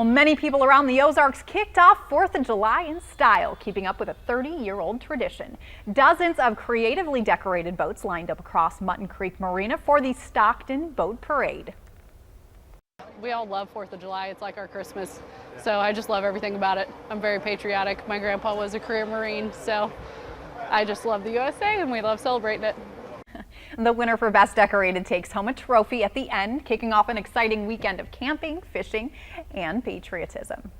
Well, many people around the Ozarks kicked off 4th of July in style, keeping up with a 30-year-old tradition. Dozens of creatively decorated boats lined up across Mutton Creek Marina for the Stockton Boat Parade. We all love 4th of July. It's like our Christmas. So I just love everything about it. I'm very patriotic. My grandpa was a career Marine, so I just love the USA and we love celebrating it. The winner for Best Decorated takes home a trophy at the end, kicking off an exciting weekend of camping, fishing, and patriotism.